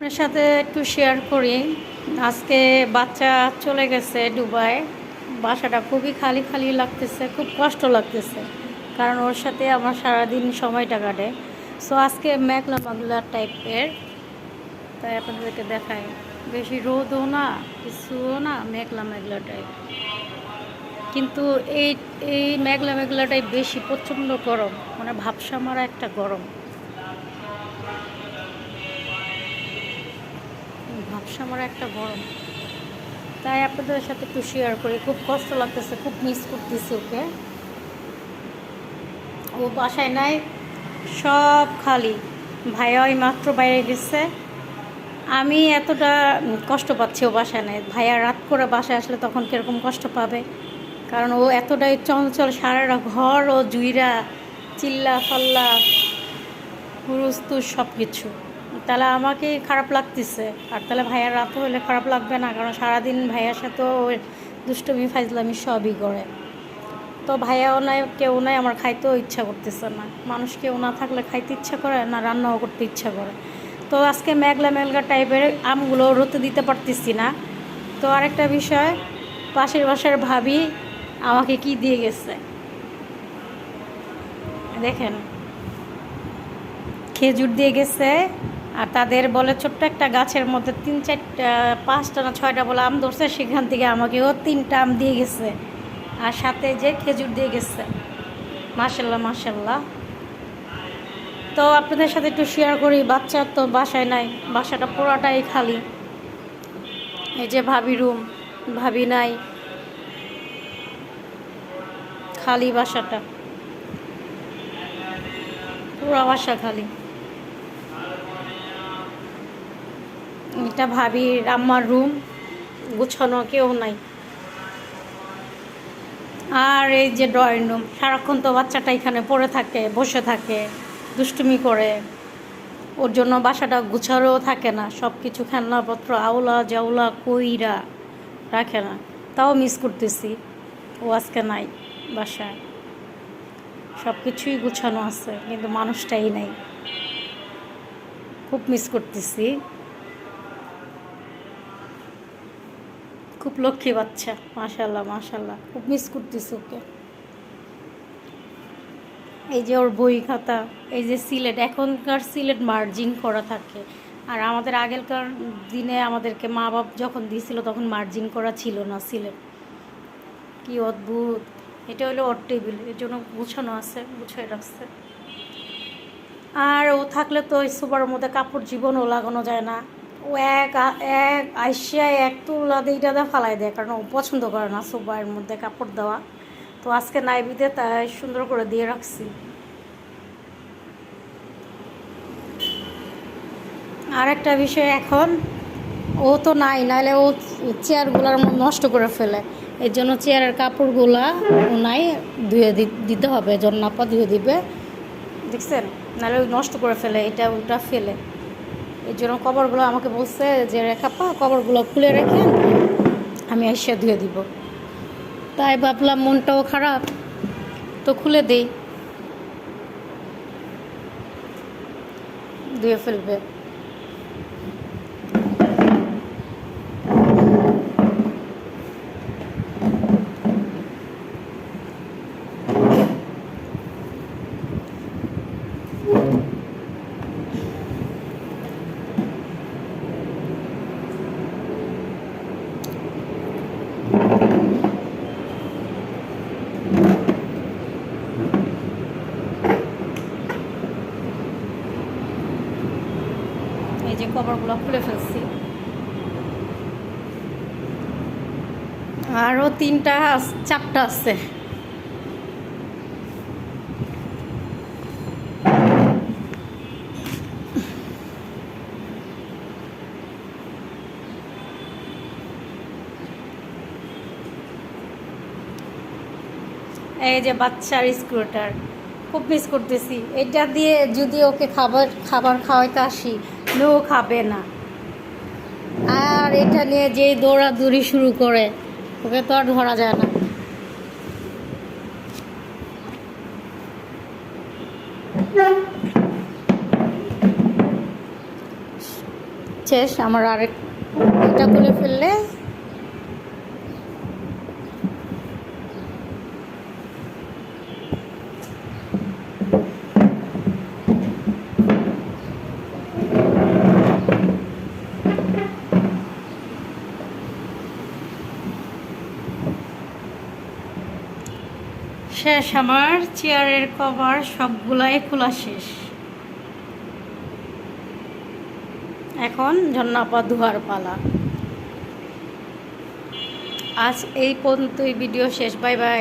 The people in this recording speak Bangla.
আপনার সাথে একটু শেয়ার করি। আজকে বাচ্চা চলে গেছে দুবাই। বাসাটা খুবই খালি খালি লাগতেছে, খুব কষ্ট লাগতেছে, কারণ ওর সাথে আমার সারাদিন সময়টা কাটে। সো আজকে মেঘলা মেঘলা টাইপের, তাই আপনাদেরকে দেখাই। বেশি রোদও না, কিছুও না, মেঘলা মেঘলা টাইপ। কিন্তু এই এই মেঘলা মেঘলাটাই বেশি প্রচণ্ড গরম, মানে ভাবসা মারা একটা গরম, ভাবসা মারা একটা গরম। তাই আপনাদের সাথে একটু শেয়ার করি। খুব কষ্ট লাগতেছে, খুব মিস করতেছি ওকে। ও বাসায় নাই, সব খালি। ভাইয়া ওই মাত্র বাইরে গেছে। আমি এতটা কষ্ট পাচ্ছি ও বাসায় নাই। ভাইয়া রাত করে বাসায় আসলে তখন কীরকম কষ্ট পাবে, কারণ ও এতটাই চঞ্চল, সারাটা ঘর ও জুইরা চিল্লা ফাল্লা হুরুস্তুর সব কিছু। তাহলে আমাকে খারাপ লাগতেছে, আর তাহলে ভাইয়ার রাত হলে খারাপ লাগবে না, কারণ সারাদিন ভাইয়ার সাথে দুষ্টমি ফাইজলামি সবই করে। তো ভাইয়াও নাই, কেউ নাই, আমার খাইতেও ইচ্ছা করতেছে না। মানুষ কেউ না থাকলে খাইতে ইচ্ছা করে না, রান্নাও করতে ইচ্ছা করে। তো আজকে মেঘলা মেঘলা টাইপের আমগুলো রোতে দিতে পারতেছি না। তো আরেকটা বিষয়, পাশের বাসার ভাবি আমাকে কি দিয়ে গেছে দেখেন, খেজুর দিয়ে গেছে। আর তাদের বলে ছোট্ট একটা গাছের মধ্যে 3-4টা 5টা না 6টা বলে আম ধরছে, সেখান থেকে আমাকেও 3টা আম দিয়ে গেছে, আর সাথে যে খেজুর দিয়ে গেছে। মাশাল্লাহ মাশাল্লাহ। তো আপনাদের সাথে একটু শেয়ার করি। বাচ্চা তো বাসায় নাই, বাসাটা পুরাটাই খালি। এই যে ভাবি রুম, ভাবি নাই, খালি বাসাটা, পুরো বাসা খালি। এটা ভাবির আম্মার রুম, গুছানো কেউ নাই। আর এই যে ড্রয়িং রুম, সারাক্ষণ তো বাচ্চাটা এখানে পড়ে থাকে, বসে থাকে, দুষ্টুমি করে। ওর জন্য বাসাটা গুছারও থাকে না, সব কিছু খেলনাপত্র আউলা জাউলা কইরা রাখে না। তাও মিস করতেছি, ও আজকে নাই বাসায়। সব কিছুই গুছানো আছে, কিন্তু মানুষটাই নাই। খুব মিস করতেছি। খুব লক্ষ্মী বাচ্চা, মাশাল্লাহ মাশাল্লাহ, খুব মিস করতেছি ওকে। এই যে ওর বই খাতা, এই যে সিলেট, এখনকার সিলেট মার্জিন করা থাকে। আর আমাদের আগেরকার দিনে আমাদেরকে মা বাপ যখন দিয়েছিল তখন মার্জিন করা ছিল না সিলেট। কি অদ্ভুত। এটা হলো ওর টেবিল, এর জন্য গুছানো আছে, গুছিয়ে রাখছে। আর ও থাকলে তো ওই সোফার মধ্যে কাপড় জীবনও লাগানো যায় না। ও এক এক আইসিয়ায় এক তুলা এইটা দিয়ে ফালাই দেয়, কারণ ও পছন্দ করে না সোফার মধ্যে কাপড় দেওয়া। তো আজকে নাইবিতে তাই সুন্দর করে দিয়ে রাখছি। আর একটা বিষয়, এখন ও তো নাই, নাহলে ও চেয়ারগুলার নষ্ট করে ফেলে। এর জন্য চেয়ারের কাপড়গুলা ও নাই, ধুয়ে দিতে হবে, জন্নাপা ধুয়ে দিবে, দেখছেন। নাহলে ওই নষ্ট করে ফেলে, এটা ওটা ফেলে। এর জন্য কভারগুলো আমাকে বলছে যে রেখাপা কভারগুলো খুলে রেখেন, আমি এসে ধুয়ে দিব। তাই ভাবলাম মনটাও খারাপ, তো খুলে দেই, ধুয়ে ফেলবে। এই যে কভারগুলো খুলে ফেলছি। আরও 4টা আছে। এই যে বাচ্চার স্কুটার, খুব মিস করতেছি। এটা দিয়ে যদি ওকে খাবার খাওয়াইতে আসি, ও খাবে না। আর এটা নিয়ে যে দৌড়াদৌড়ি শুরু করে, ওকে তো আর ধরা যায় না। শেষ, আমার আরেক এটা খুলে ফেললে শেষ। আমার চেয়ারের কভার সবগুলাই খোলা শেষ। এখন ঝর্ণাপা ধোয়ার পালা। আজ এই পর্যন্তই, ভিডিও শেষ। Bye bye.